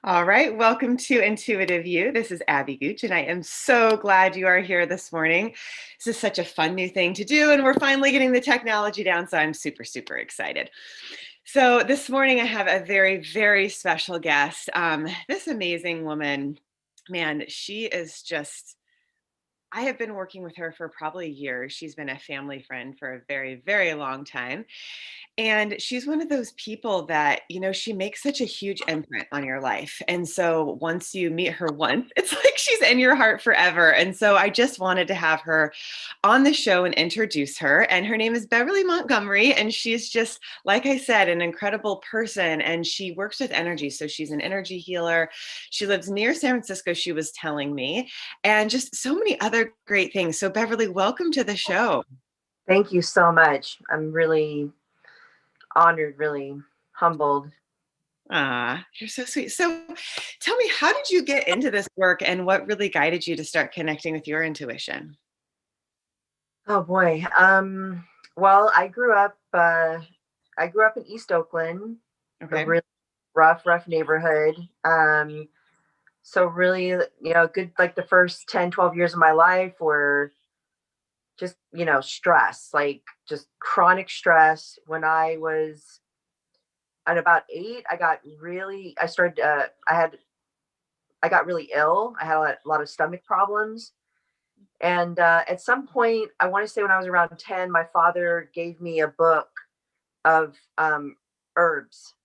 All right, welcome to Intuitive You. This is Abby Gooch, and I am so glad you are here this morning. This is such a fun new thing to do, and we're finally getting the technology down, so I'm super, super excited. So this morning, I have a very, very special guest. This amazing woman, man, she is just I have been working with her for probably years. She's been a family friend for a very, very long time. And she's one of those people that, she makes such a huge imprint on your life. And so once you meet her once, it's like she's in your heart forever. And so I just wanted to have her on the show and introduce her. And her name is Beverly Montgomery. And she's just, like I said, an incredible person. And she works with energy. So she's an energy healer. She lives near San Francisco, she was telling me, and just so many other great things. So, Beverly, welcome to the show. Thank you so much. I'm really honored, really humbled. You're so sweet. So tell me, how did you get into this work and what really guided you to start connecting with your intuition? Oh boy. Well, I grew up in East Oakland, a Okay. really rough neighborhood. So really, good like the first 10, 12 years of my life were just, stress, like just chronic stress. When I was at about 8, I got really ill. I had a lot of stomach problems. And at some point, I want to say when I was around 10, my father gave me a book of herbs,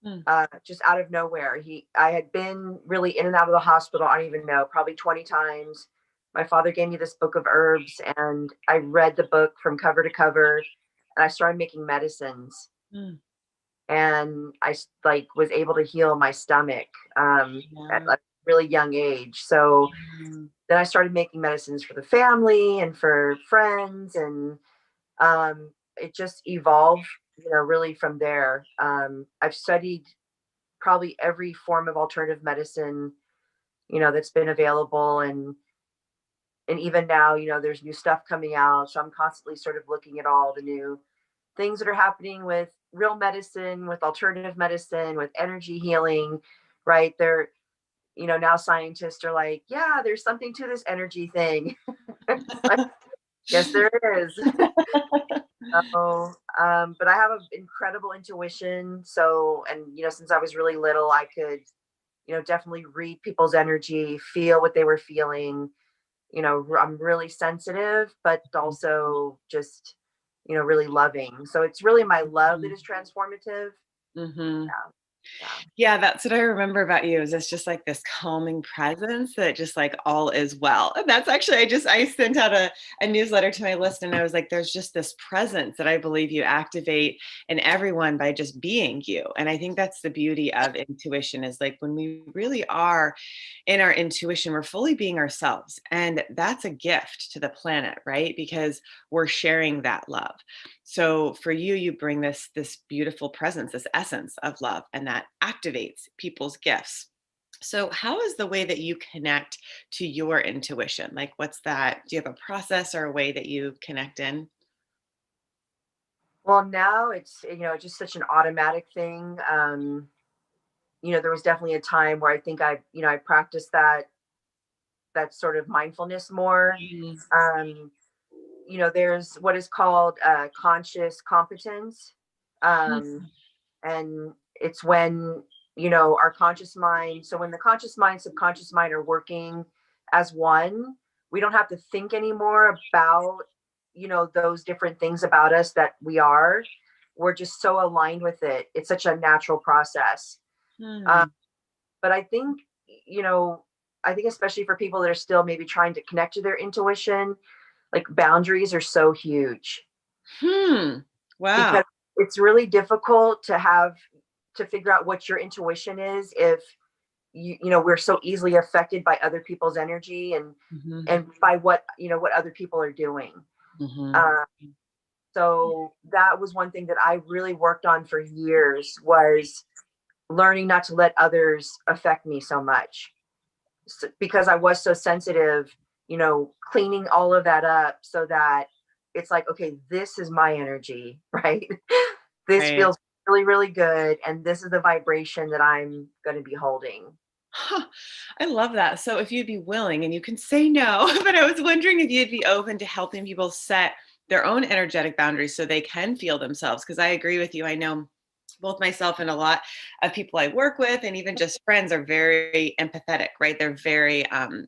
Hmm. just out of nowhere. I had been really in and out of the hospital, I don't even know, probably 20 times. My father gave me this book of herbs, and I read the book from cover to cover, and I started making medicines. Hmm. And like was able to heal my stomach at Yeah. a really young age. So Mm. then I started making medicines for the family and for friends, and it just evolved, really from there. I've studied probably every form of alternative medicine, that's been available, and even now, there's new stuff coming out. So I'm constantly sort of looking at all the new things that are happening with real medicine, with alternative medicine, with energy healing, right? Now scientists are like, yeah, there's something to this energy thing. It's like, yes, there is. So, but I have an incredible intuition. So, and since I was really little, I could, definitely read people's energy, feel what they were feeling. I'm really sensitive, but also just, really loving. So it's really my love that is transformative. Mm-hmm. Yeah, yeah. Yeah, that's what I remember about you is it's just like this calming presence that just like all is well. And that's actually I sent out a newsletter to my list and I was like, there's just this presence that I believe you activate in everyone by just being you. And I think that's the beauty of intuition is like when we really are in our intuition, we're fully being ourselves. And that's a gift to the planet, right? Because we're sharing that love. So for you, you bring this beautiful presence, this essence of love, and that activates people's gifts. So how is the way that you connect to your intuition? Like what's that? Do you have a process or a way that you connect in? Well, now it's, just such an automatic thing. There was definitely a time where I think I practiced that sort of mindfulness more. Mm. Um, there's what is called conscious competence. Um, and it's when, our conscious mind, so when the conscious mind, subconscious mind are working as one, we don't have to think anymore about, those different things about us that we're just so aligned with it. It's such a natural process. Um, Hmm. but you know, I think especially for people that are still maybe trying to connect to their intuition, like boundaries are so huge Hmm. Wow. because it's really difficult to figure out what your intuition is if we're so easily affected by other people's energy Hmm. and by what other people are doing. Hmm. uh, so that was one thing that I really worked on for years, was learning not to let others affect me so much, because I was so sensitive, cleaning all of that up so that it's like, okay, this is my energy, right? This Right. feels really, really good. And this is the vibration that I'm going to be holding. Huh, I love that. So if you'd be willing, and you can say no, but I was wondering if you'd be open to helping people set their own energetic boundaries so they can feel themselves. Because I agree with you. I know both myself and a lot of people I work with, and even just friends, are very empathetic, right? They're very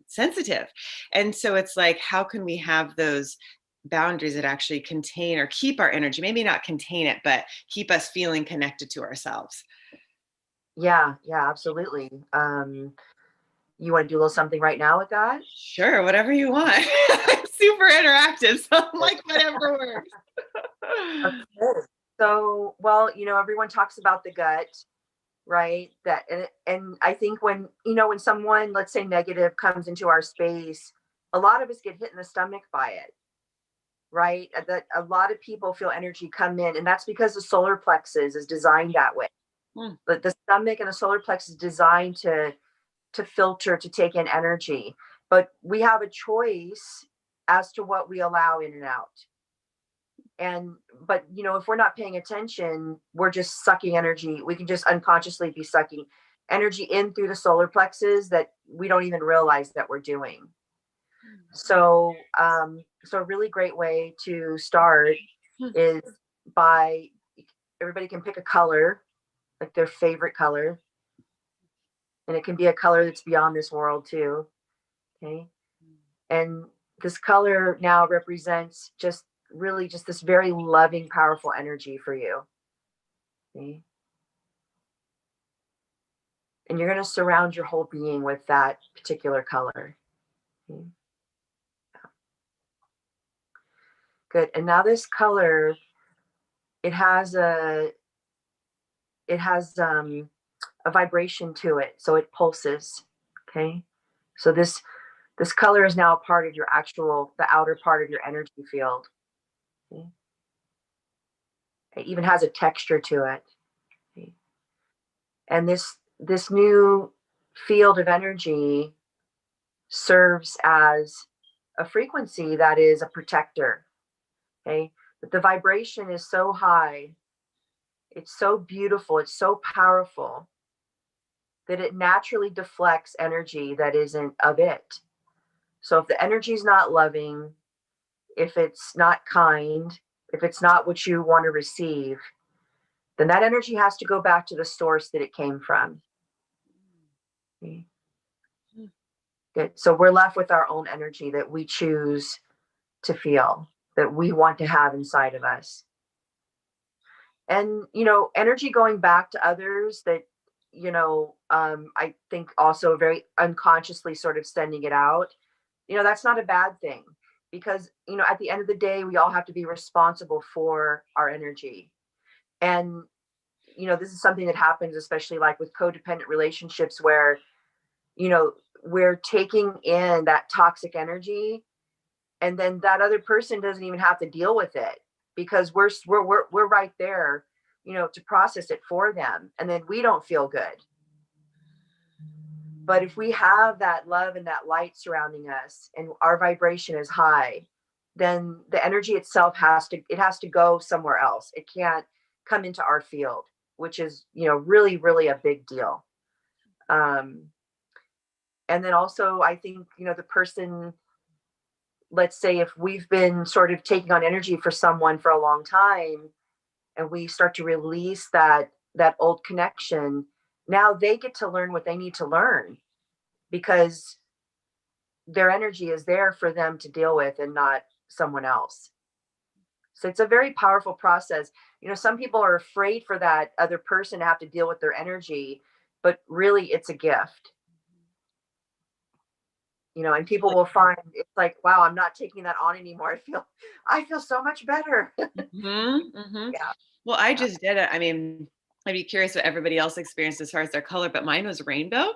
sensitive. And so it's like, how can we have those boundaries that actually contain or keep our energy? Maybe not contain it, but keep us feeling connected to ourselves. Yeah, yeah, absolutely. You want to do a little something right now with that? Sure, whatever you want. I'm super interactive, so I'm like, whatever works. Okay. So, well, everyone talks about the gut, right? That and I think when someone, let's say negative, comes into our space, a lot of us get hit in the stomach by it, right? That a lot of people feel energy come in, and that's because the solar plexus is designed that way. Hmm. But the stomach and the solar plexus is designed to filter, to take in energy. But we have a choice as to what we allow in and out. And but if we're not paying attention, we're just sucking energy. We can just unconsciously be sucking energy in through the solar plexus that we don't even realize that we're doing. So a really great way to start Hmm. is by, everybody can pick a color, like their favorite color, and it can be a color that's beyond this world too. Okay. And this color now represents just really just this very loving, powerful energy for you. Okay. And you're going to surround your whole being with that particular color. Okay. Good. And now this color, it has a vibration to it, so it pulses. Okay. So this color is now a part of the outer part of your energy field. Okay. It even has a texture to it. Okay. And this new field of energy serves as a frequency that is a protector. Okay. But the vibration is so high, it's so beautiful, it's so powerful that it naturally deflects energy that isn't of it. So if the energy is not loving, if it's not kind, if it's not what you want to receive, then that energy has to go back to the source that it came from. Okay. Good. So we're left with our own energy that we choose to feel, that we want to have inside of us. And energy going back to others that I think also very unconsciously sort of sending it out, that's not a bad thing, because at the end of the day, we all have to be responsible for our energy. And this is something that happens especially like with codependent relationships, where we're taking in that toxic energy, and then that other person doesn't even have to deal with it, because we're right there, to process it for them, and then we don't feel good. But if we have that love and that light surrounding us, and our vibration is high, then the energy itself has to go somewhere else. It can't come into our field, which is really, really a big deal. um and then also, I think the person, let's say if we've been sort of taking on energy for someone for a long time, and we start to release that old connection, now they get to learn what they need to learn, because their energy is there for them to deal with, and not someone else. So it's a very powerful process. Some people are afraid for that other person to have to deal with their energy, but really it's a gift. And people will find it's like, wow, I'm not taking that on anymore. I feel so much better. Mhm, mhm. Yeah. Well, I just did it. I mean, I'd be curious what everybody else experienced as far as their color, but mine was rainbow.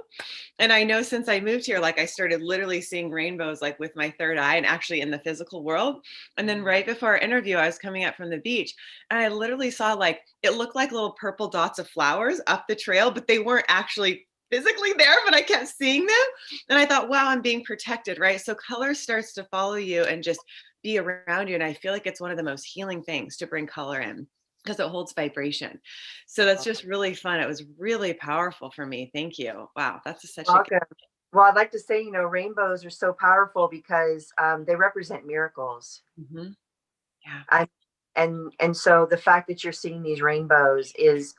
And I know since I moved here, like I started literally seeing rainbows like with my third eye and actually in the physical world. And then right before our interview, I was coming up from the beach and I literally saw like it looked like little purple dots of flowers up the trail, but they weren't actually physically there, but I kept seeing them. And I thought, wow, I'm being protected, right? So color starts to follow you and just be around you. And I feel like it's one of the most healing things to bring color in. because it holds vibration. So that's just really fun. It was really powerful for me. Thank you. Wow, that's such a good. Welcome. Well, I'd like to say, rainbows are so powerful because they represent miracles. Mhm. Yeah, I and so the fact that you're seeing these rainbows is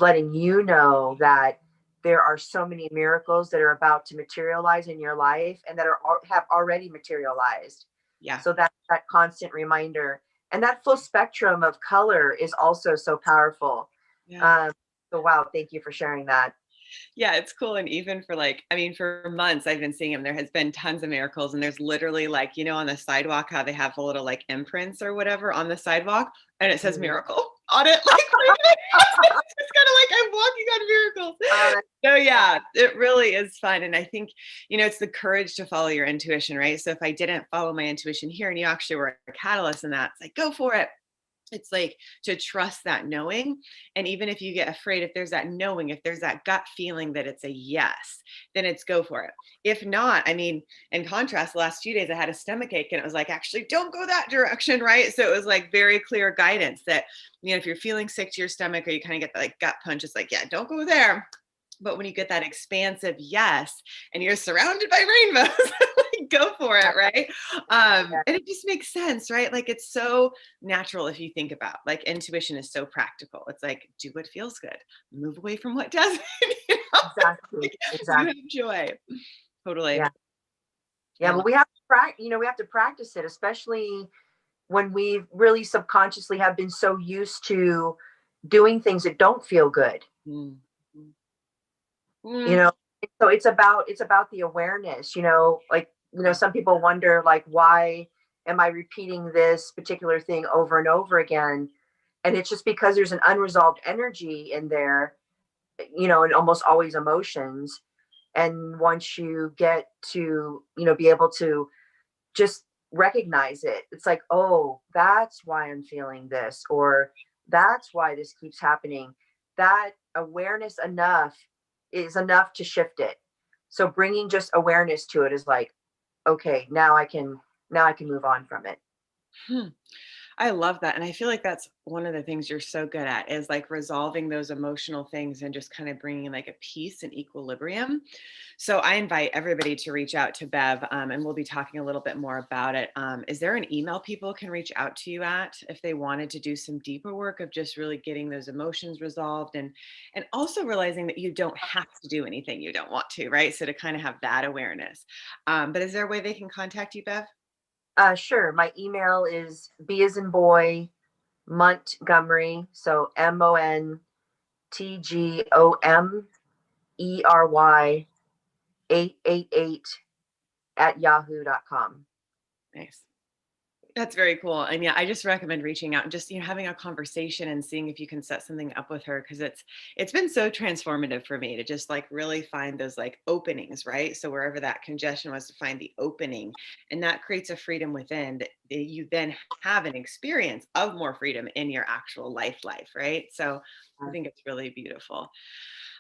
letting you know that there are so many miracles that are about to materialize in your life and that have already materialized. yeah, So that constant reminder, and that full spectrum of color is also so powerful. yeah. Um, so wow, thank you for sharing that. Yeah, it's cool. And even for like, I mean, for months I've been seeing them. There has been tons of miracles. And there's literally like, on the sidewalk, how they have a little like imprints or whatever on the sidewalk. And it says Mhm. miracle on it. Like, it's kind of like I'm walking on miracles. Uh, So yeah, it really is fun. And I think, it's the courage to follow your intuition, right? So if I didn't follow my intuition here and you actually were a catalyst in that, it's like, go for it. It's like to trust that knowing. And even if you get afraid, if there's that knowing, if there's that gut feeling that it's a yes, then it's go for it. If not, I mean, in contrast, the last few days I had a stomach ache and it was like, actually, don't go that direction. Right. So it was like very clear guidance that, if you're feeling sick to your stomach or you kind of get that like gut punch, it's like, yeah, don't go there. But when you get that expansive yes, and you're surrounded by rainbows, like, go for it, right? And it just makes sense, right? Like it's so natural if you think about like intuition is so practical. It's like do what feels good, move away from what doesn't. exactly, Like, you exactly. have joy. Totally. Yeah, I yeah. love. But we have to practice. We have to practice it, especially when we really subconsciously have been so used to doing things that don't feel good. Mm, mm, you mm, know so it's about the awareness, like, yeah, some people wonder, like, why am I repeating this particular thing over and over again? And it's just because there's an unresolved energy in there, and almost always emotions. And once you get to, be able to just recognize it, it's like, oh, that's why I'm feeling this, or that's why this keeps happening. That awareness enough is enough to shift it. So bringing just awareness to it is like, okay, now I can move on from it. hmm. I love that. And I feel like that's one of the things you're so good at is like resolving those emotional things and just kind of bringing like a peace and equilibrium. So I invite everybody to reach out to Bev, and we'll be talking a little bit more about it. Is there an email people can reach out to you at if they wanted to do some deeper work of just really getting those emotions resolved and also realizing that you don't have to do anything you don't want to, right? So to kind of have that awareness. But is there a way they can contact you, Bev? Sure. My email is B as in boy, Montgomery. So Montgomery 888 at yahoo.com. Nice. That's very cool. And yeah, I just recommend reaching out and just, having a conversation and seeing if you can set something up with her because it's been so transformative for me to just like really find those like openings, right? So wherever that congestion was to find the opening and that creates a freedom within that you then have an experience of more freedom in your actual life, right? So I think it's really beautiful.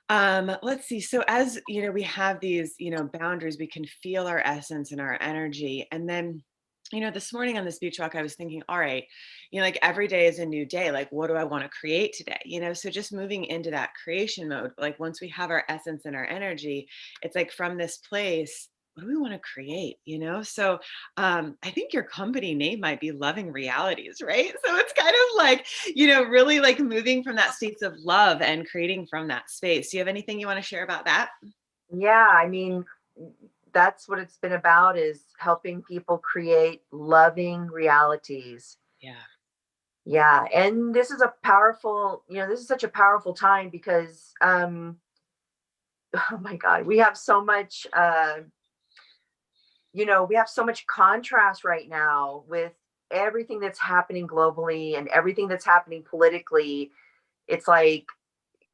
Let's see. So as we have these, boundaries, we can feel our essence and our energy. And then, this morning on this beach walk, I was thinking, all right, like every day is a new day. Like, what do I want to create today? So just moving into that creation mode, like once we have our essence and our energy, it's like from this place, what do we want to create? So I think your company name might be Loving Realities, right? So it's kind of like, really like moving from that space of love and creating from that space. Do you have anything you want to share about that? Yeah, I mean, that's what it's been about, is helping people create loving realities. Yeah. Yeah, and this is such a powerful time because oh my god, we have so much contrast right now with everything that's happening globally and everything that's happening politically. It's like,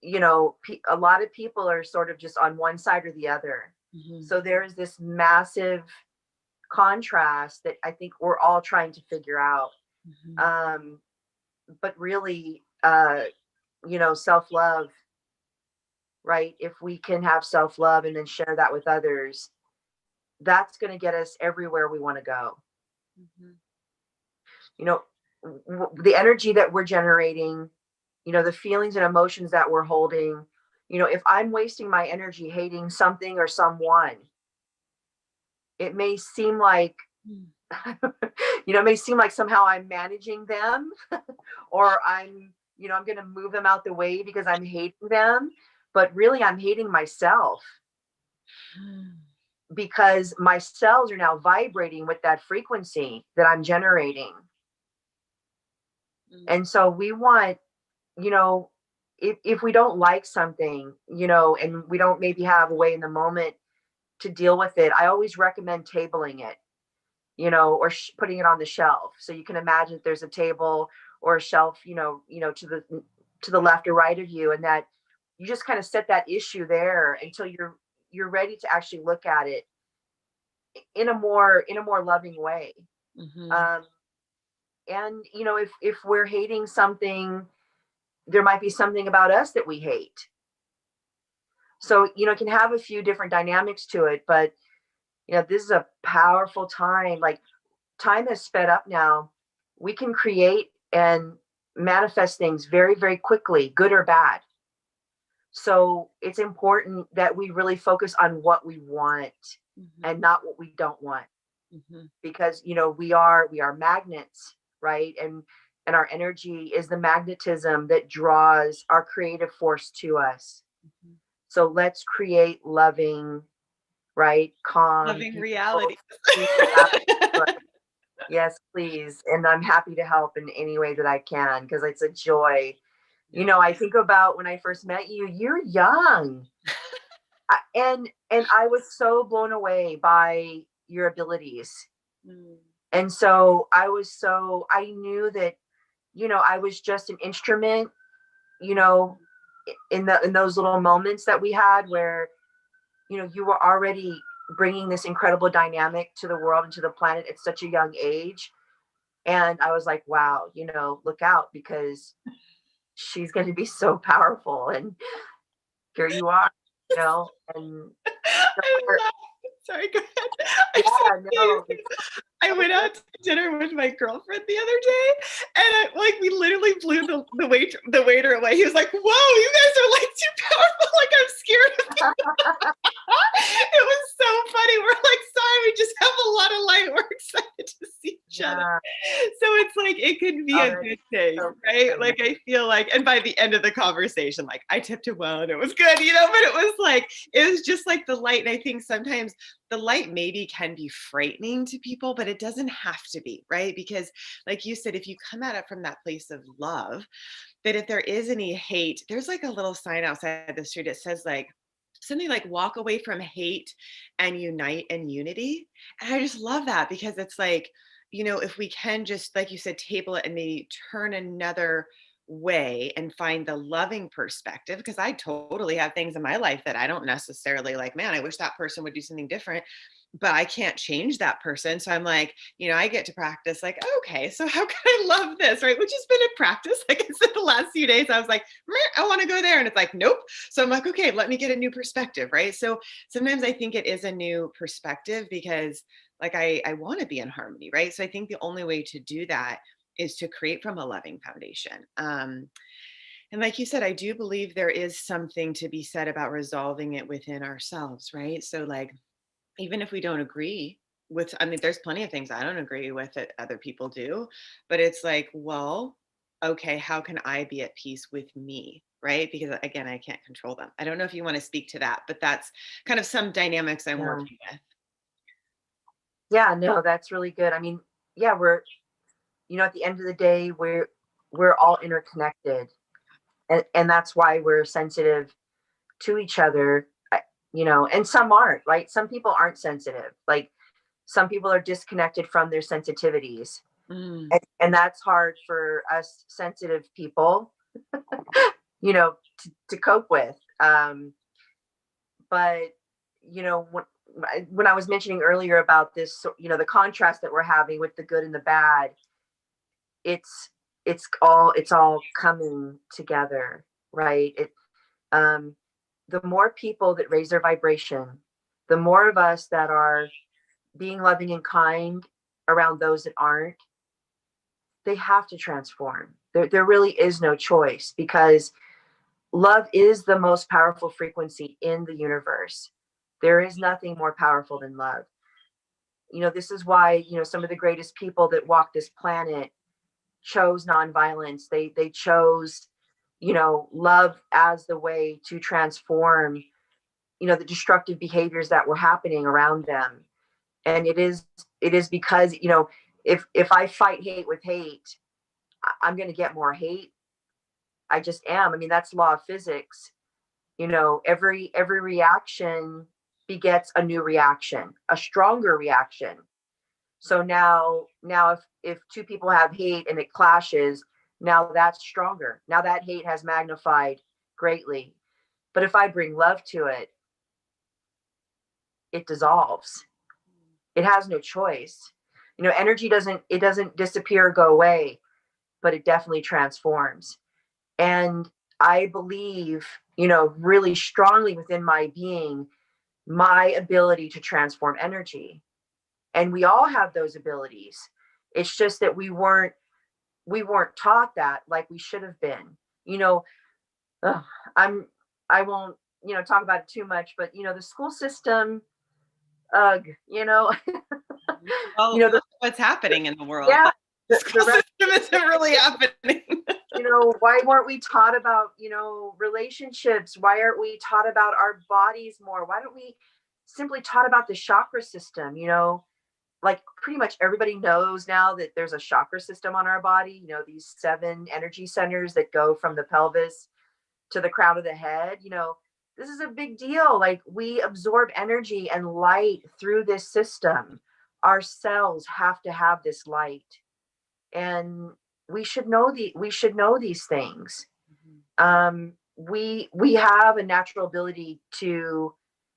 a lot of people are sort of just on one side or the other. Mhm, So there's this massive contrast that I think we're all trying to figure out. mhm. Um, but really, self love, right? If we can have self love and then share that with others, that's going to get us everywhere we want to go. Mhm. You know, the energy that we're generating, the feelings and emotions that we're holding, if I'm wasting my energy hating something or someone, it may seem like, it may seem like somehow I'm managing them or I'm going to move them out the way because I'm hating them. But really, I'm hating myself because my cells are now vibrating with that frequency that I'm generating. And so we want, if we don't like something, and we don't maybe have a way in the moment to deal with it, I always recommend tabling it, or putting it on the shelf. So you can imagine that there's a table or a shelf, to the left or right of you, and that you just kind of set that issue there until you're ready to actually look at it in a more loving way. Mm-hmm. And if we're hating something, there might be something about us that we hate. So it can have a few different dynamics to it, but this is a powerful time. Like, time has sped up now. We can create and manifest things very, very quickly, good or bad. So it's important that we really focus on what we want and not what we don't want. Because we are magnets, right? And our energy is the magnetism that draws our creative force to us. So let's create loving, right, calm, Loving reality. Yes, please. And I'm happy to help in any way that I can, because it's a joy. I think about when I first met you, you're young. And I was so blown away by your abilities. And so I knew that, I was just an instrument, in those little moments that we had where, you were already bringing this incredible dynamic to the world and to the planet at such a young age. And I was like, wow, look out, because she's going to be so powerful. And here you are, and I love it. Sorry, go ahead. I went out to dinner with my girlfriend the other day, and we literally blew the waiter away. He was like, "Whoa, you guys are like too powerful! Like, I'm scared of you." It was so funny. We're like, "Sorry, we just have a lot of light. We're excited to see each other." So it's like it could be a good thing, right? Like, I feel like, and by the end of the conversation, like, I tipped him well and it was good, but it was just like the light. And I think sometimes the light maybe can be frightening to people, but it doesn't have to be, right? Because like you said, if you come at it from that place of love, that if there is any hate, there's like a little sign outside the street. It says like something like walk away from hate and unite in unity. And I just love that, because it's like, if we can just, like you said, table it and maybe turn another way and find the loving perspective, because I totally have things in my life that I don't necessarily like, man, I wish that person would do something different, but I can't change that person. So I'm like, I get to practice like, okay, so how can I love this, right? Which has been a practice. Like I said, the last few days, I was like, I want to go there. And it's like, nope. So I'm like, okay, let me get a new perspective, right? So sometimes I think it is a new perspective, because like I want to be in harmony, right? So I think the only way to do that is to create from a loving foundation. And like you said, I do believe there is something to be said about resolving it within ourselves, right? So like, even if we don't agree with, I mean, there's plenty of things I don't agree with that other people do, but it's like, well, okay, how can I be at peace with me? Right? Because again, I can't control them. I don't know if you want to speak to that, but that's kind of some dynamics I'm working with. Yeah, no, that's really good. I mean, yeah, we're, at the end of the day, we're all interconnected. And that's why we're sensitive to each other, and some aren't, right? Some people aren't sensitive. Like, some people are disconnected from their sensitivities. And that's hard for us sensitive people, to cope with. But, when I was mentioning earlier about this, the contrast that we're having with the good and the bad, it's all coming together, right? The more people that raise their vibration, the more of us that are being loving and kind around those that aren't, they have to transform. There really is no choice, because love is the most powerful frequency in the universe. There is nothing more powerful than love. This is why, some of the greatest people that walk this planet chose nonviolence. They chose, love as the way to transform, the destructive behaviors that were happening around them. And it is because, if I fight hate with hate, I'm going to get more hate. I just am. I mean, that's law of physics. Every reaction begets a new reaction, a stronger reaction. So now if two people have hate and it clashes, now that's stronger. Now that hate has magnified greatly. But if I bring love to it, it dissolves. It has no choice. Energy doesn't disappear or go away, but it definitely transforms. And I believe, really strongly within my being, my ability to transform energy. And we all have those abilities. It's just that we weren't taught that like we should have been. You know, ugh, I won't, talk about it too much, but the school system, ugh, Well, the, what's happening in the world? yeah, Like, the school the system isn't really happening. why weren't we taught about, relationships? Why aren't we taught about our bodies more? Why don't we simply taught about the chakra system? Like pretty much everybody knows now that there's a chakra system on our body, these 7 energy centers that go from the pelvis to the crown of the head. This is a big deal. Like, we absorb energy and light through this system. Our cells have to have this light. And we should know these things. We have a natural ability to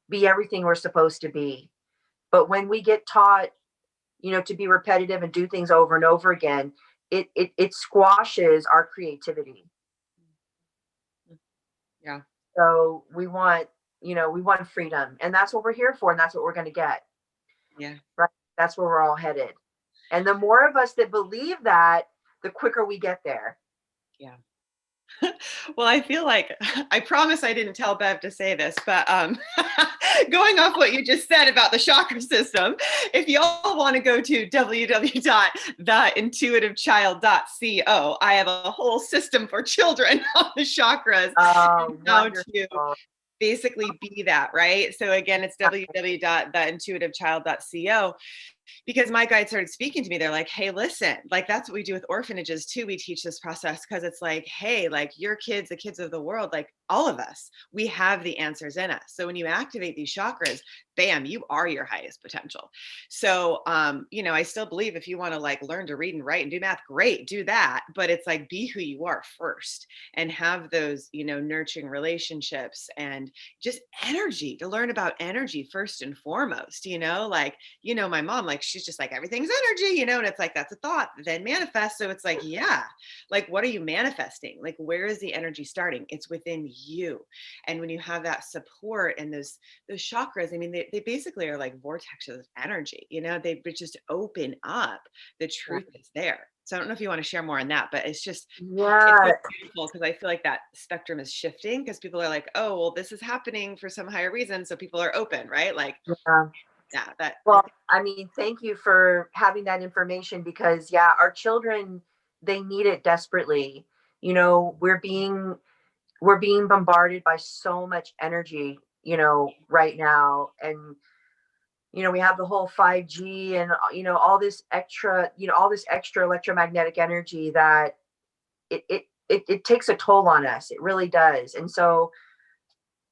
be everything we're supposed to be. But when we get taught, to be repetitive and do things over and over again, it squashes our creativity. Yeah. So we want freedom, and that's what we're here for, and that's what we're going to get. Yeah. Right. That's where we're all headed. And the more of us that believe that, the quicker we get there. Yeah. Well, I feel like I promise I didn't tell Bev to say this, but going off what you just said about the chakra system, if y'all want to go to www.theintuitivechild.co, I have a whole system for children on the chakras and how to basically be that, right? So again, it's www.theintuitivechild.co. Because my guide started speaking to me, they're like, hey, listen, like, that's what we do with orphanages too. We teach this process because it's like, hey, like, your kids, the kids of the world, like all of us, we have the answers in us. So when you activate these chakras, bam, you are your highest potential. So I still believe if you want to like learn to read and write and do math, great, do that. But it's like, be who you are first and have those, nurturing relationships and just energy, to learn about energy first and foremost. Like, my mom, like, she's just like, everything's energy, and it's like, that's a thought, then manifest. So it's like, yeah, like, what are you manifesting? Like, where is the energy starting? It's within you. And when you have that support and those chakras, I mean, they basically are like vortexes of energy, they just open up. The truth is there. So I don't know if you want to share more on that, but it's just, it's so beautiful, because I feel like that spectrum is shifting, because people are like, oh, well, this is happening for some higher reason. So people are open, right? Like, yeah, well, I mean, thank you for having that information, because our children, they need it desperately. We're being bombarded by so much energy, right now. And we have the whole 5G and all this extra electromagnetic energy that it takes a toll on us. It really does. And so,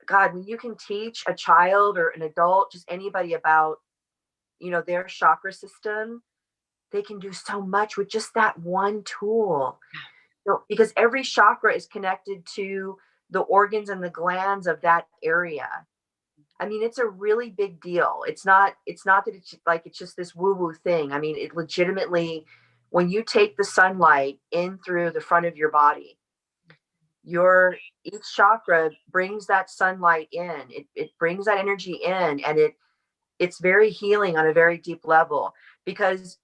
God, when you can teach a child or an adult, just anybody, about their chakra system, they can do so much with just that one tool. Because every chakra is connected to the organs and the glands of that area. I mean, it's a really big deal. It's not that it's just this woo-woo thing. I mean, it legitimately, when you take the sunlight in through the front of your body, each chakra brings that sunlight in. It brings that energy in, and it's very healing on a very deep level. Because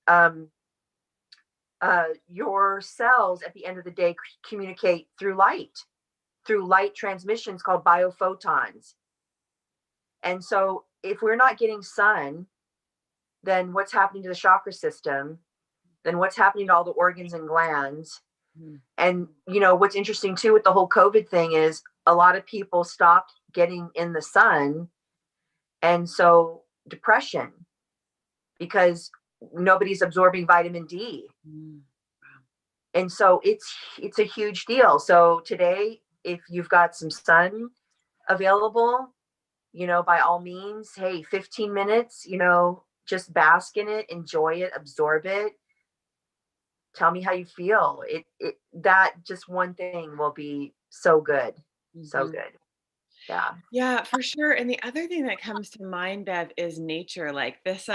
your cells at the end of the day communicate through light transmissions called biophotons. And so if we're not getting sun, then what's happening to the chakra system? Then what's happening to all the organs and glands? Mm. And what's interesting too with the whole COVID thing is a lot of people stopped getting in the sun, and so depression, because nobody's absorbing vitamin D. Mm. And so it's a huge deal. So today, if you've got some sun available, by all means, hey, 15 minutes, just bask in it, enjoy it, absorb it. Tell me how you feel. That just one thing will be so good. So Mhm. good. Yeah. Yeah, for sure. And the other thing that comes to mind, Bev, is nature. Like this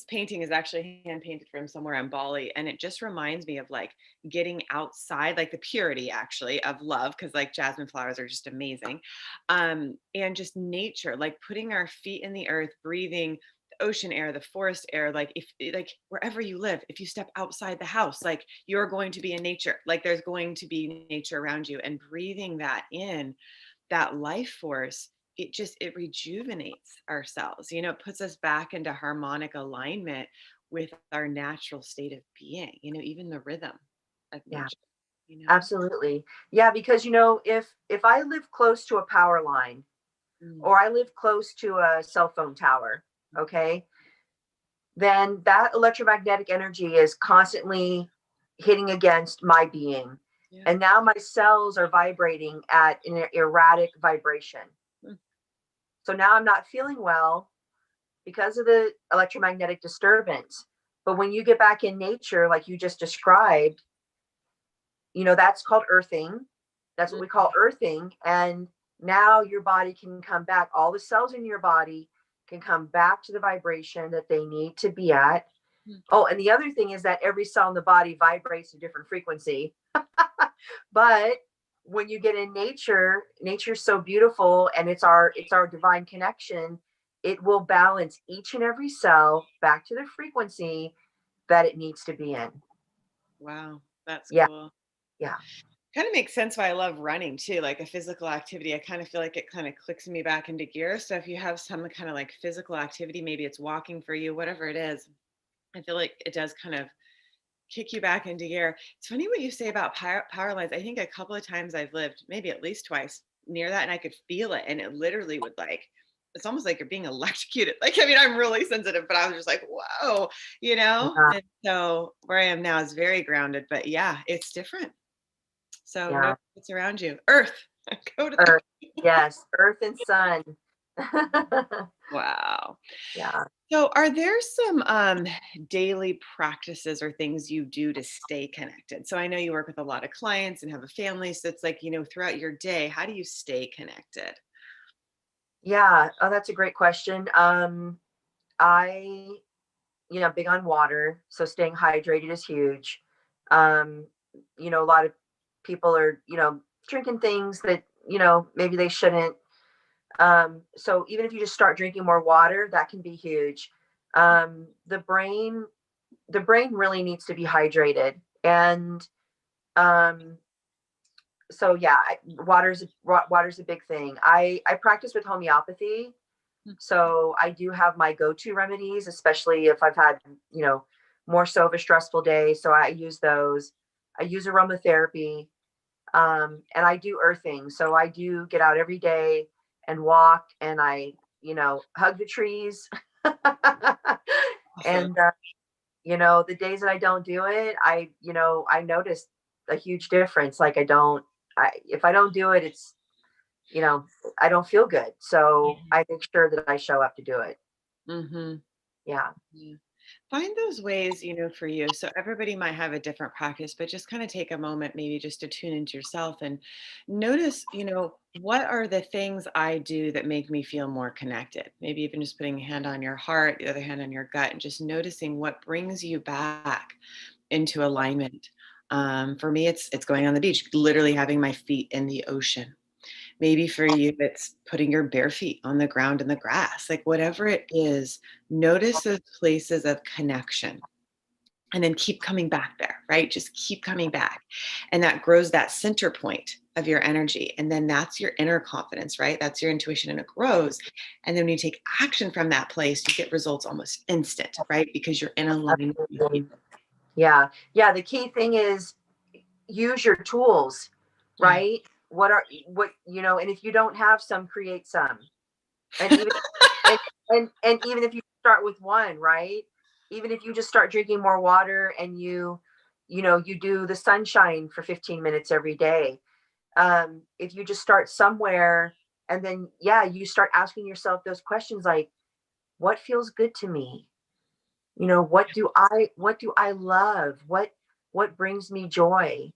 painting is actually hand painted from somewhere in Bali, and it just reminds me of like getting outside, like the purity actually of love, because like jasmine flowers are just amazing, and just nature, like putting our feet in the earth, breathing the ocean air, the forest air. Like if like wherever you live, if you step outside the house, like you're going to be in nature. Like there's going to be nature around you, and breathing that in, that life force, it rejuvenates ourselves, it puts us back into harmonic alignment with our natural state of being, even the rhythm of Yeah. nature. Absolutely. Yeah, because if I live close to a power line Mm. or I live close to a cell phone tower, okay, then that electromagnetic energy is constantly hitting against my being. Yeah. And now my cells are vibrating at an erratic vibration. Mm. So now I'm not feeling well because of the electromagnetic disturbance. But when you get back in nature, like you just described, that's called earthing. That's what Mm. we call earthing. And now your body can come back. All the cells in your body can come back to the vibration that they need to be at. Mm. Oh, and the other thing is that every cell in the body vibrates a different frequency. But when you get in nature, nature's so beautiful, and it's our divine connection. It will balance each and every cell back to the frequency that it needs to be in. Wow, that's Yeah, cool. yeah, Kind of makes sense why I love running too, like a physical activity. I kind of feel like it kind of clicks me back into gear. So if you have some kind of like physical activity, maybe it's walking for you, whatever it is, I feel like it does kind of kick you back into gear. It's funny what you say about power lines. I think a couple of times I've lived, maybe at least twice, near that, and I could feel it, and it literally would like. It's almost like you're being electrocuted. Like, I mean, I'm really sensitive, but I was just like, whoa, yeah, And so where I am now is very grounded, but yeah, it's different. So know yeah. what's around you. Earth. Go to the Earth, yes, earth and sun. wow. Yeah. So, are there some daily practices or things you do to stay connected? So, I know you work with a lot of clients and have a family. So, it's like, throughout your day, how do you stay connected? Yeah. Oh, that's a great question. I, big on water, so staying hydrated is huge. Um, a lot of people are, drinking things that, maybe they shouldn't. So even if you just start drinking more water, that can be huge. The brain really needs to be hydrated. And um, so yeah, water's a big thing. I practice with homeopathy, Mm. so I do have my go-to remedies, especially if I've had more so of a stressful day. So I use those. I use aromatherapy, and I do earthing. So I do get out every day and walk, and I hug the trees. Awesome. And the days that I don't do it, I notice a huge difference. Like if I don't do it, it's, you know, I don't feel good. So I make sure that I show up to do it. Mm-hmm. Yeah. Yeah. Find those ways, for you. So everybody might have a different practice, but just kind of take a moment, maybe just to tune into yourself and notice, what are the things I do that make me feel more connected? Maybe even just putting a hand on your heart, the other hand on your gut, and just noticing what brings you back into alignment. For me, it's going on the beach, literally having my feet in the ocean. Maybe for you, it's putting your bare feet on the ground in the grass, like whatever it is, notice those places of connection. and then keep coming back there, right? Just keep coming back. And that grows that center point of your energy. And then that's your inner confidence, right? That's your intuition and it grows. And then when you take action from that place, you get results almost instant, right? Because you're in alignment with you. Absolutely. Yeah. Yeah. The key thing is use your tools, Yeah. right? And if you don't have some, create some. And even and even if you start with one, right? Even if you just start drinking more water and you do the sunshine for 15 minutes every day. If you just start somewhere and then you start asking yourself those questions like, what feels good to me? What do I love? What brings me joy?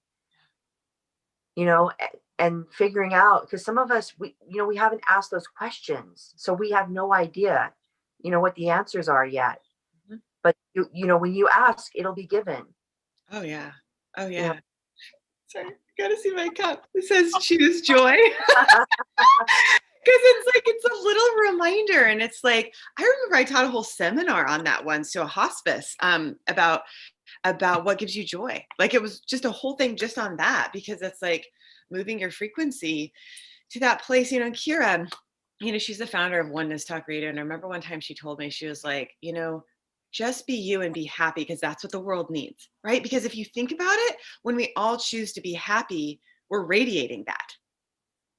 And figuring out, because some of us, we haven't asked those questions, so we have no idea what the answers are yet. Mhm. But when you ask, it'll be given. Oh, yeah. Oh, you know yeah. Sorry, I gotta see my cup. It says choose joy. Because it's like it's a little reminder, and it's like I remember I taught a whole seminar on that once to a hospice about what gives you joy. Like it was just a whole thing just on that because it's like moving your frequency to that place. Kira, she's the founder of Oneness Talk Radio, and I remember one time she told me she was like, just be you and be happy because that's what the world needs, right? Because if you think about it, when we all choose to be happy, we're radiating that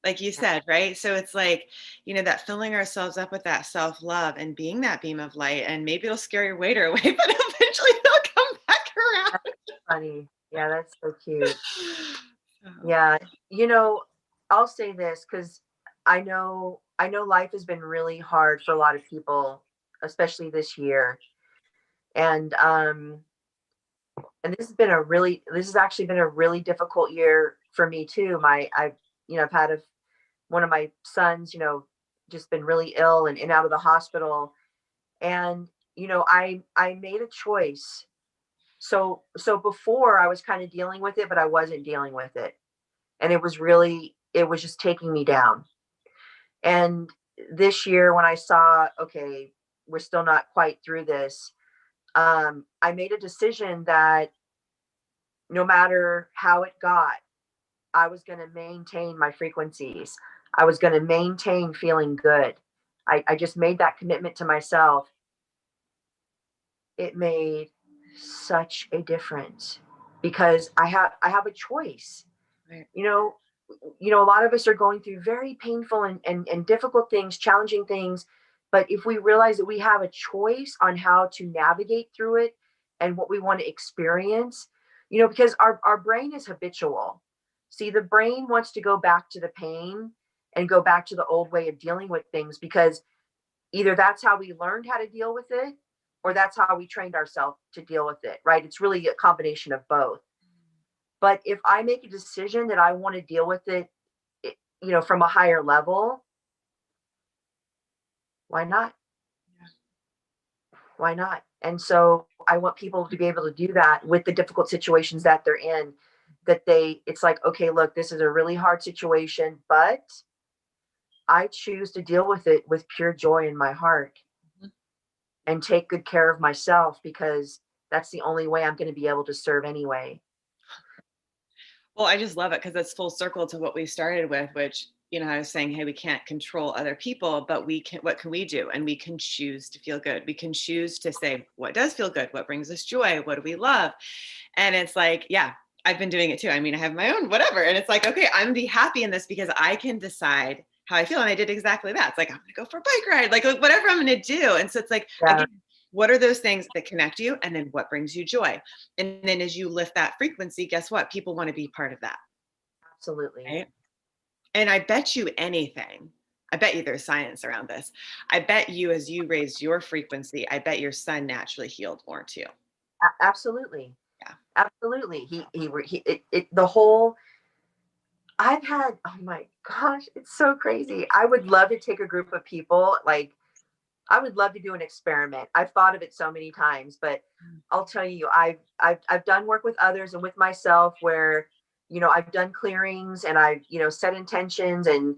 like you said, right? So it's like, that filling ourselves up with that self-love and being that beam of light, and maybe it'll scare your waiter away, but eventually they'll come back around. That's funny. Yeah, that's so cute. So, Yeah. I'll say this because I know life has been really hard for a lot of people, especially this year. And this has actually been a really difficult year for me too. I've had one of my sons, just been really ill and in out of the hospital. And I made a choice. So before I was kind of dealing with it, but I wasn't dealing with it. And it was just taking me down. And this year when I saw, okay, we're still not quite through this, I made a decision that no matter how it got, I was going to maintain my frequencies. I was going to maintain feeling good. I just made that commitment to myself. It made such a difference because I have a choice. right. You know, a lot of us are going through very painful and difficult things, challenging things. But if we realize that we have a choice on how to navigate through it and what we want to experience, because our brain is habitual. See, the brain wants to go back to the pain and go back to the old way of dealing with things because either that's how we learned how to deal with it or that's how we trained ourselves to deal with it, right? It's really a combination of both. But if I make a decision that I want to deal with it, from a higher level, why not? Yeah. Why not? And so I want people to be able to do that with the difficult situations that they're in, it's like, okay, look, this is a really hard situation, but I choose to deal with it with pure joy in my heart Mhm. and take good care of myself because that's the only way I'm going to be able to serve anyway. Well, I just love it because it's full circle to what we started with, which, I was saying, hey, we can't control other people, but what can we do? And we can choose to feel good. We can choose to say, what does feel good? What brings us joy? What do we love? And it's like, yeah, I've been doing it too. I mean, I have my own whatever. And it's like, okay, I'm be happy in this because I can decide how I feel. And I did exactly that. It's like, I'm going to go for a bike ride, like whatever I'm going to do. And so it's like, Yeah, again, what are those things that connect you? And then what brings you joy? And then as you lift that frequency, guess what? People want to be part of that. absolutely. Right. And I bet you anything. I bet you there's science around this. I bet you as you raise your frequency, I bet your son naturally healed more too. Absolutely. Yeah. Absolutely. The whole, I've had, oh my gosh, it's so crazy. I would love to take a group of people, like, I would love to do an experiment. I've thought of it so many times, but I'll tell you, I've done work with others and with myself where, I've done clearings and I've, set intentions and,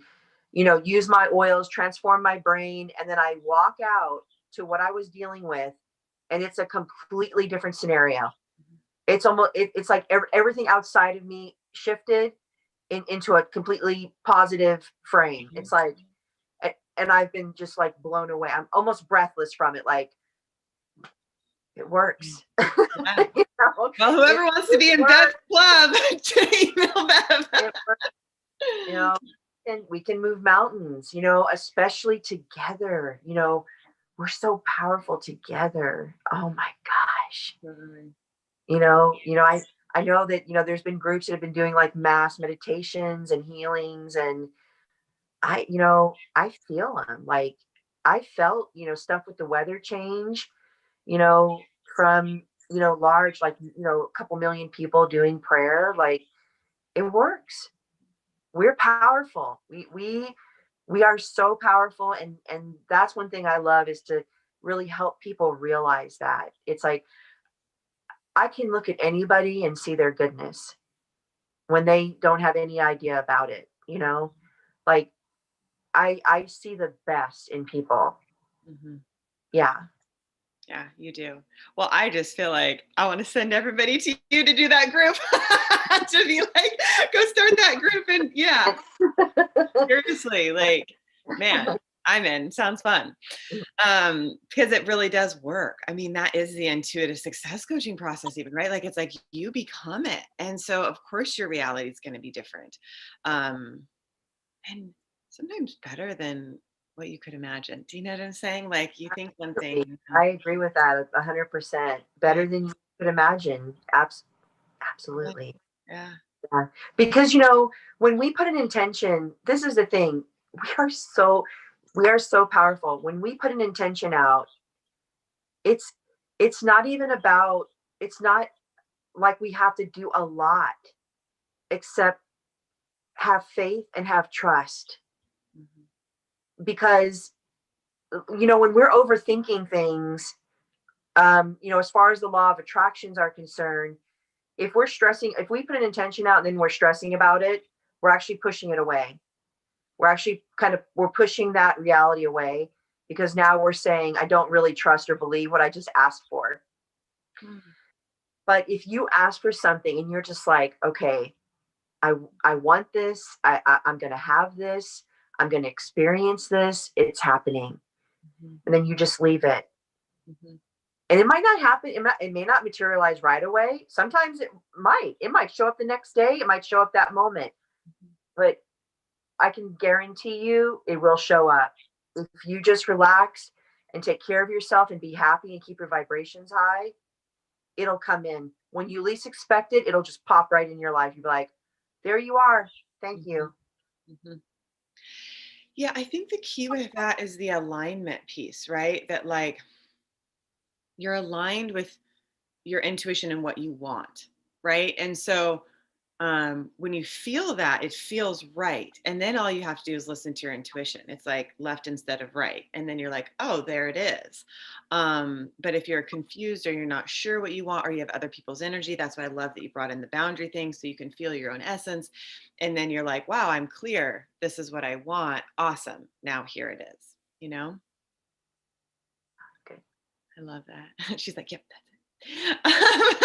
use my oils, transform my brain. And then I walk out to what I was dealing with and it's a completely different scenario. it's almost, it's like everything outside of me shifted into a completely positive frame. It's like, and I've been just like blown away. I'm almost breathless from it. Like, it works. Yeah. You know, Well, whoever wants to be in Bev's club, email Bev. it works. You know, and we can move mountains, you know, especially together. You know, we're so powerful together. Oh my gosh. I know that, there's been groups that have been doing like mass meditations and healings, and I feel them. Like, I felt, stuff with the weather change, you know, from, large, like, a couple million people doing prayer. Like, it works. We're powerful. We are so powerful. And that's one thing I love, is to really help people realize that it's like, I can look at anybody and see their goodness when they don't have any idea about it, like, I see the best in people. Mm-hmm. Yeah. Yeah, you do. Well, I just feel like I want to send everybody to you to do that group. To be like, go start that group. And yeah, seriously, like, man, I'm in. Sounds fun. Because it really does work. I mean, that is the intuitive success coaching process, even, right? Like, it's like you become it. And so, of course, your reality is going to be different. And sometimes better than what you could imagine. Do you know what I'm saying? Like, you think one thing. I agree with that 100%. Better than you could imagine. Absolutely. Yeah. Yeah. Because, when we put an intention, this is the thing. We are so powerful. When we put an intention out, it's it's not even about, it's not like we have to do a lot, except have faith and have trust. Because, when we're overthinking things, as far as the law of attractions are concerned, if we put an intention out and then we're stressing about it, we're actually pushing it away. We're pushing that reality away, because now we're saying, I don't really trust or believe what I just asked for. But if you ask for something and you're just like, okay, I want this, I'm going to have this, I'm going to experience this, it's happening. And then you just leave it. And it might not happen. It may not materialize right away. Sometimes it might show up the next day. It might show up that moment, but I can guarantee you it will show up. If you just relax and take care of yourself and be happy and keep your vibrations high, it'll come in. When you least expect it, it'll just pop right in your life. You'll be like, there you are. Thank you. Yeah, I think the key with that is the alignment piece, right? That, like, you're aligned with your intuition and what you want, right? And so when you feel that, it feels right. And then all you have to do is listen to your intuition. It's like left instead of right. And then you're like, oh, there it is. But if you're confused or you're not sure what you want, or you have other people's energy, that's why I love that you brought in the boundary thing, so you can feel your own essence. And then you're like, wow, I'm clear. This is what I want. Awesome. Now here it is, Okay. I love that. She's like, yep, that's it.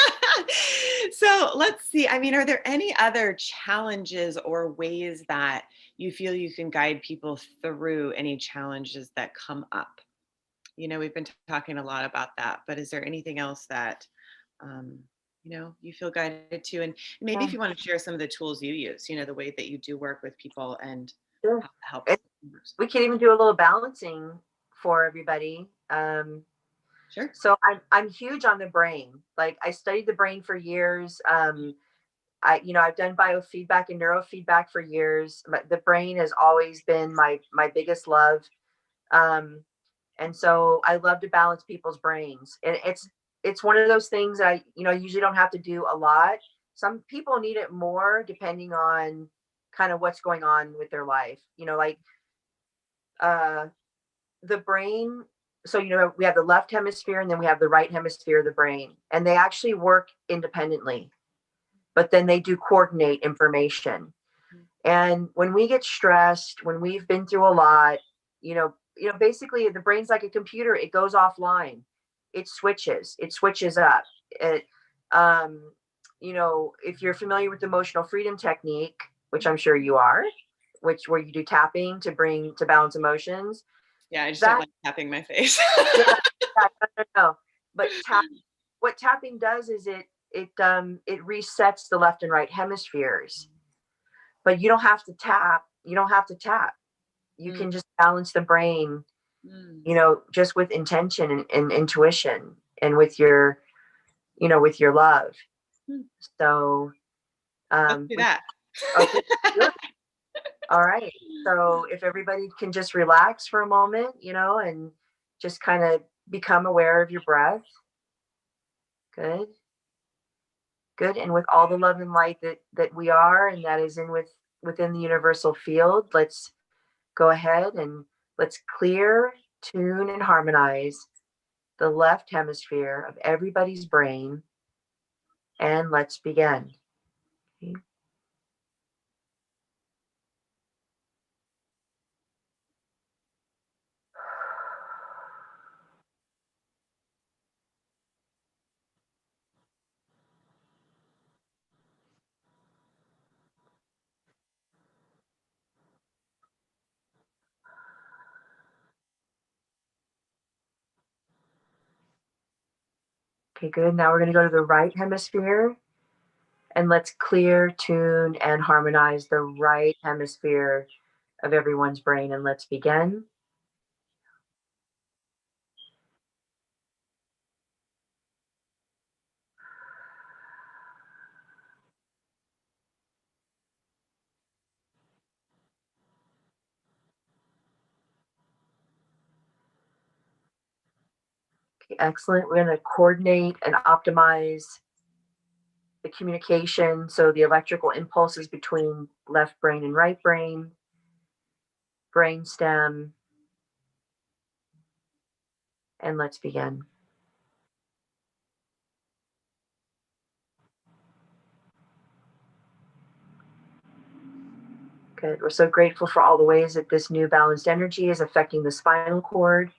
So let's see. I mean, are there any other challenges or ways that you feel you can guide people through any challenges that come up? We've been talking a lot about that, but is there anything else that, you feel guided to? And maybe if you want to share some of the tools you use, the way that you do work with people and Sure. how that helps. We can even do a little balancing for everybody. Sure. So I'm huge on the brain. Like, I studied the brain for years. I've done biofeedback and neurofeedback for years. But the brain has always been my biggest love. And so I love to balance people's brains. And it's one of those things that I usually don't have to do a lot. Some people need it more depending on kind of what's going on with their life. Like, the brain. So, we have the left hemisphere and then we have the right hemisphere of the brain, and they actually work independently, but then they do coordinate information. And when we get stressed, when we've been through a lot, basically the brain's like a computer. It goes offline. It switches up. you know, if you're familiar with the emotional freedom technique, which I'm sure you are, which where you do tapping to balance emotions. Yeah, I just don't That like tapping my face. yeah, yeah, no. But what tapping does is it resets the left and right hemispheres. But you don't have to tap. You don't have to tap. You Mm, can just balance the brain, mm. you know, just with intention and intuition and with your, you know, with your love. Mm. So, Let's do we that. okay, good. All right. So if everybody can just relax for a moment, you know, and just kind of become aware of your breath. Good. Good. And with all the love and light that we are and that is within the universal field, let's go ahead and let's clear, tune, and harmonize the left hemisphere of everybody's brain. And let's begin. Okay. Okay, good. Now we're going to go to the right hemisphere and let's clear, tune, and harmonize the right hemisphere of everyone's brain. And let's begin. Okay, excellent. We're going to coordinate and optimize the communication. So the electrical impulses between left brain and right brain stem, and let's begin. Good. We're so grateful for all the ways that this new balanced energy is affecting the spinal cord,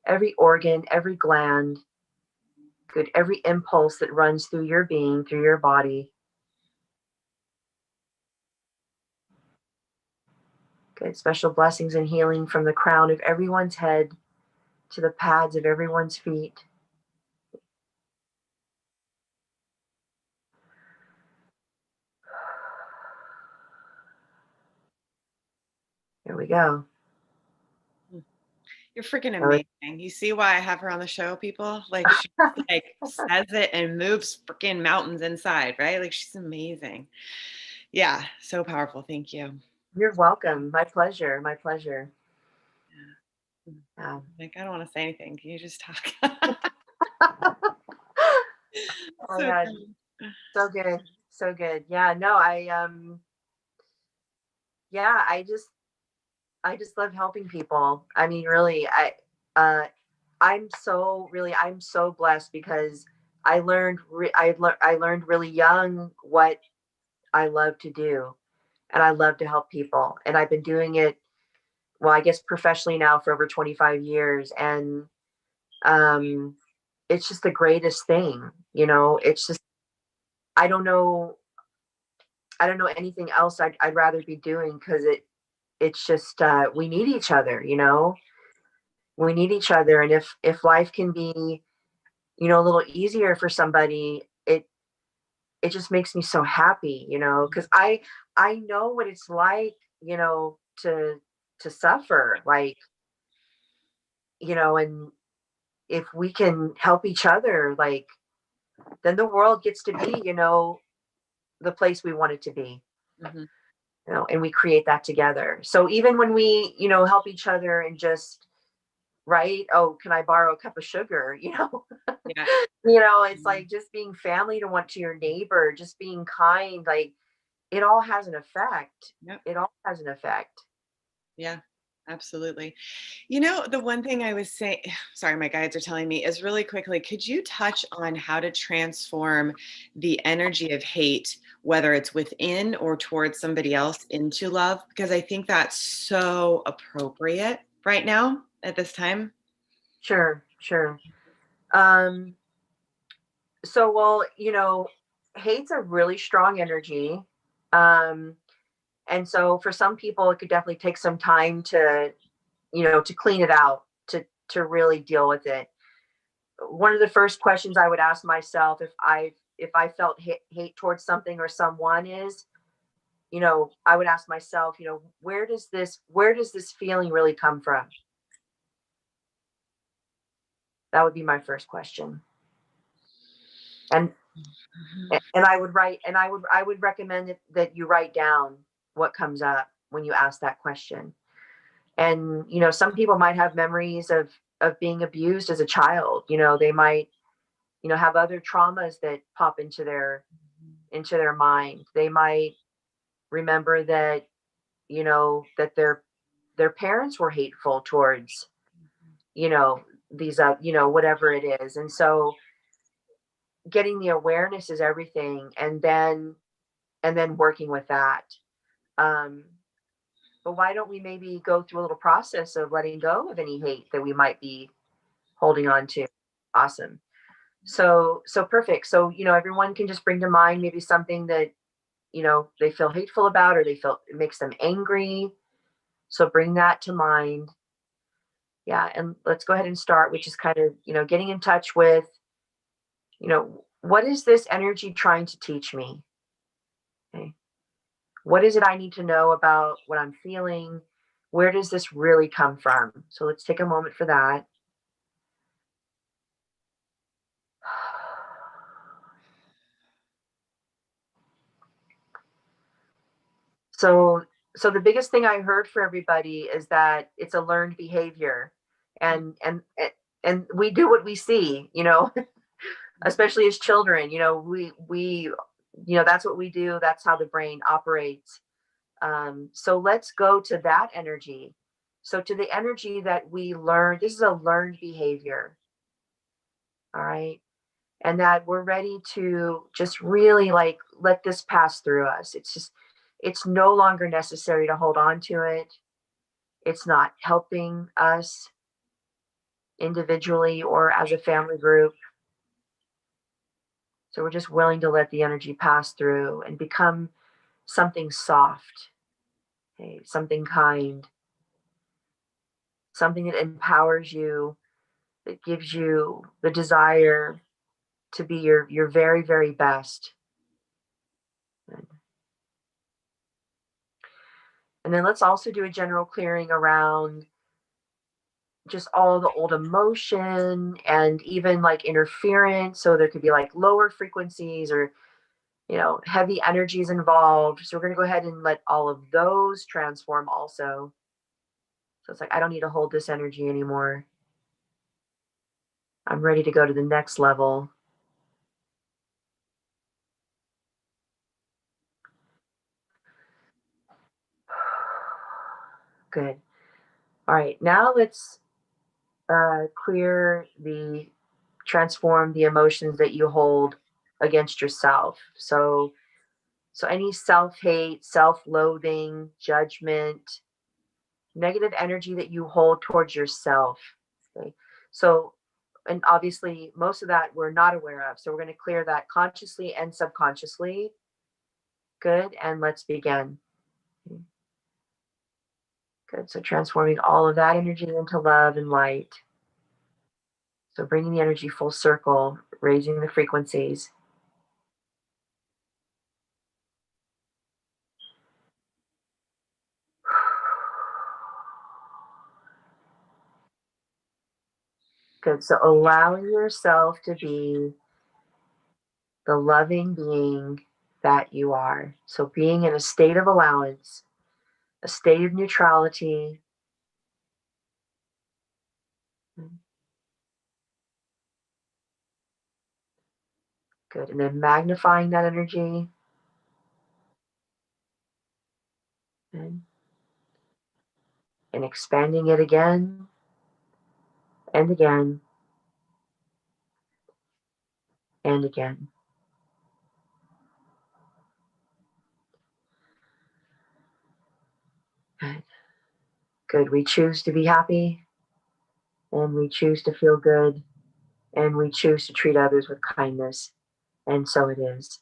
every organ, every gland, good, every impulse that runs through your being, through your body. Good. Special blessings and healing from the crown of everyone's head to the pads of everyone's feet. Here we go. You're freaking All right. amazing. You see why I have her on the show, people? Like she like says it and moves freaking mountains inside, right? Like she's amazing. Yeah, so powerful. Thank you. You're welcome. My pleasure. My pleasure. Yeah. Yeah. Like I don't want to say anything. Can you just talk? Oh my So God. good. So good. So good. Yeah. No, yeah, I just love helping people. I mean, really, uh I'm so blessed because I learned really young what I love to do, and I love to help people, and I've been doing it, well, I guess professionally now for over 25 years, and um it's just the greatest thing, you know. It's just I don't know I don't know anything else I'd rather be doing because it's just we need each other, you know. We need each other, and if life can be, you know, a little easier for somebody, it just makes me so happy, you know, because I know what it's like, you know, to suffer, like, you know, and if we can help each other, like, then the world gets to be, you know, the place we want it to be, Mhm. you know, and we create that together. So even when we, you know, help each other and just, right, oh, can I borrow a cup of sugar, you know. Yeah. You know, it's Mhm. like just being family to want to your neighbor, just being kind, like it all has an effect. Yep. It all has an effect. Yeah. Absolutely. You know, the one thing I was saying, sorry, my guides are telling me is really quickly, could you touch on how to transform the energy of hate, whether it's within or towards somebody else, into love? Because I think that's so appropriate right now at this time. Sure, sure. Um, So, well, hate's a really strong energy. Um, and so for some people, it could definitely take some time to clean it out, to really deal with it. One of the first questions I would ask myself if I felt hate towards something or someone is, I would ask myself, where does this feeling really come from? That would be my first question. And and I would recommend that you write down what comes up when you ask that question. And some people might have memories of being abused as a child. They might have other traumas that pop into their mind. They might remember that their parents were hateful towards you know these whatever it is. And so getting the awareness is everything, and then working with that. um but why don't we maybe go through a little process of letting go of any hate that we might be holding on to? Awesome. So perfect. So everyone can just bring to mind maybe something that they feel hateful about, or they feel it makes them angry. So bring that to mind. Yeah, and let's go ahead and start, which is kind of getting in touch with what is this energy trying to teach me? Okay. What is it I need to know about what I'm feeling? Where does this really come from? So let's take a moment for that. So so the biggest thing I heard for everybody is that it's a learned behavior, and we do what we see, especially as children. That's what we do. That's how the brain operates. So let's go to that energy. So to the energy that we learned, this is a learned behavior. All right. And that we're ready to just really like let this pass through us. It's no longer necessary to hold on to it. It's not helping us individually or as a family group. So we're just willing to let the energy pass through and become something soft, okay, something kind, something that empowers you, that gives you the desire to be your very, very best. And then let's also do a general clearing around just all the old emotion and even like interference. So there could be like lower frequencies or heavy energies involved. So we're going to go ahead and let all of those transform also. So it's like, I don't need to hold this energy anymore. I'm ready to go to the next level. Good. All right. Now let's transform the emotions that you hold against yourself. So any self-hate, self-loathing, judgment, negative energy that you hold towards yourself. Okay. So, and obviously most of that we're not aware of. So we're going to clear that consciously and subconsciously. Good. And let's begin. Okay. Good. So transforming all of that energy into love and light. So bringing the energy full circle, raising the frequencies. Good. So allowing yourself to be the loving being that you are. So being in a state of allowance, a state of neutrality. Good. And then magnifying that energy. Good. And expanding it again and again and again. Good. Good. We choose to be happy, and we choose to feel good, and we choose to treat others with kindness. And so it is.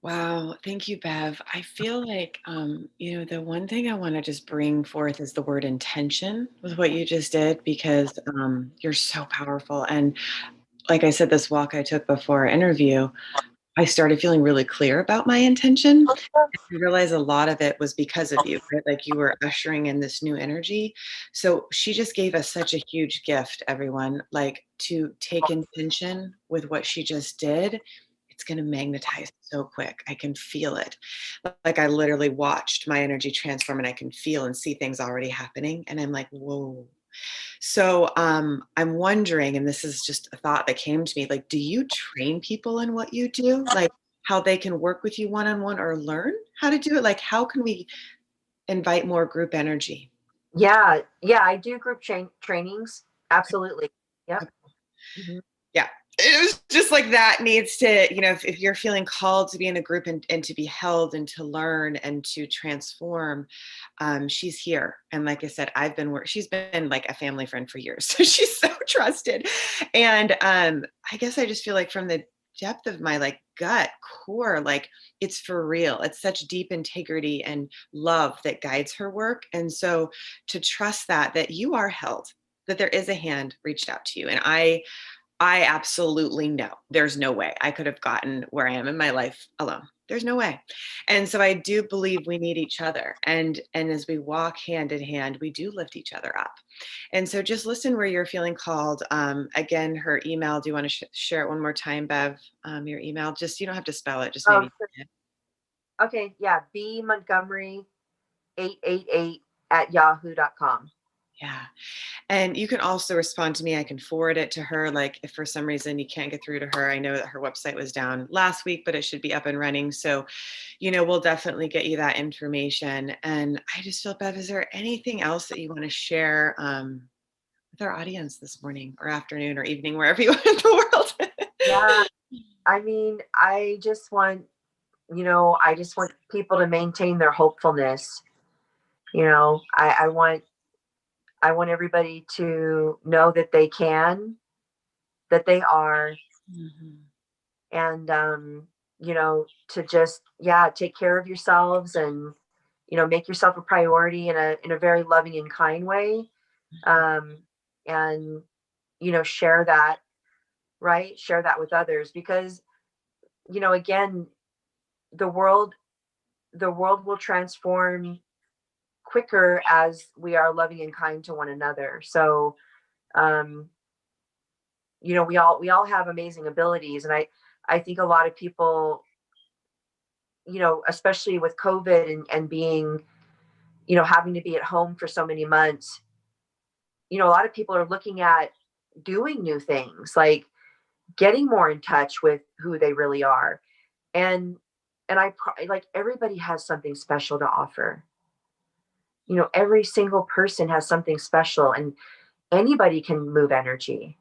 Wow, thank you, Bev. I feel like, the one thing I want to just bring forth is the word intention with what you just did, because you're so powerful. And like I said, this walk I took before our interview, I started feeling really clear about my intention. I realized a lot of it was because of you, right? Like you were ushering in this new energy. So she just gave us such a huge gift, everyone, like to take intention with what she just did. It's going to magnetize so quick. I can feel it. Like I literally watched my energy transform and I can feel and see things already happening. And I'm like, whoa. So I'm wondering, and this is just a thought that came to me, like, do you train people in what you do? Like how they can work with you one-on-one or learn how to do it? Like how can we invite more group energy? Yeah, yeah, I do group trainings. Absolutely. Yep. Mhm. Yeah. It was just like that needs to, if you're feeling called to be in a group and to be held and to learn and to transform, she's here. And like I said, she's been like a family friend for years. So she's so trusted. And I guess I just feel like from the depth of my like gut core, like it's for real. It's such deep integrity and love that guides her work. And so to trust that you are held, that there is a hand reached out to you. And I absolutely know there's no way I could have gotten where I am in my life alone. There's no way. And so I do believe we need each other. And as we walk hand in hand, we do lift each other up. And so just listen where you're feeling called. Again, her email, do you want to share it one more time, Bev? Your email, just, you don't have to spell it, just Oh, maybe. okay. Yeah. B Montgomery 888 at yahoo.com. Yeah. And you can also respond to me. I can forward it to her. Like if for some reason you can't get through to her, I know that her website was down last week, but it should be up and running. So, we'll definitely get you that information. And I just feel, Bev, is there anything else that you want to share with our audience this morning or afternoon or evening, wherever you are in the world? Yeah. I mean, I just want people to maintain their hopefulness. I want everybody to know that they can, that they are, Mhm. and to just, yeah, take care of yourselves, and make yourself a priority in a very loving and kind way, um, and share that, right, share that with others, because again, the world the world will transform quicker as we are loving and kind to one another. So um, we all have amazing abilities, and I think a lot of people, especially with COVID, and being, having to be at home for so many months, a lot of people are looking at doing new things, like getting more in touch with who they really are. And and like, everybody has something special to offer. Every single person has something special, and anybody can move energy.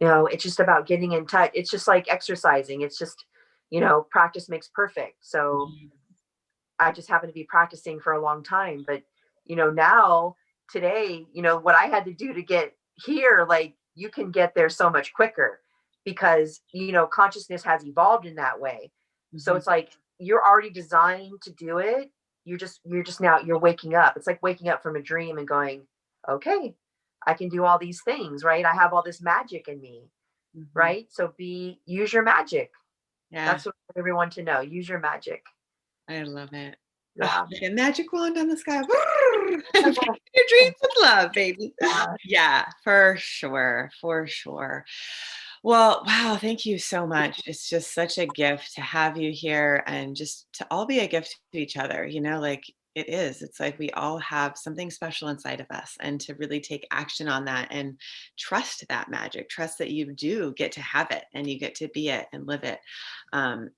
It's just about getting in touch. It's just like exercising. It's just, practice makes perfect. So I just happen to be practicing for a long time. But, now, today, what I had to do to get here, like, you can get there so much quicker, because, consciousness has evolved in that way. So Mhm. it's like you're already designed to do it. You're just now, you're waking up. It's like waking up from a dream and going, okay, I can do all these things, right? I have all this magic in me, Mhm. right? So use your magic. Yeah, That's what I want everyone to know. Use your magic. I love it. Oh, Yeah. like a magic wand on the sky. And pick your dreams with love, baby. Yeah. Yeah, for sure. For sure. Well, wow, thank you so much. It's just such a gift to have you here and just to all be a gift to each other, like it is. It's like we all have something special inside of us, and to really take action on that and trust that magic, trust that you do get to have it and you get to be it and live it.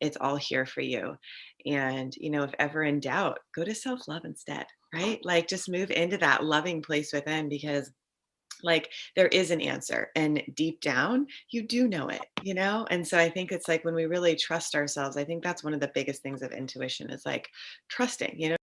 It's all here for you. And, if ever in doubt, go to self love instead, right? Like just move into that loving place within, because like there is an answer and deep down you do know it. And so I think it's like when we really trust ourselves, I think that's one of the biggest things of intuition is like trusting.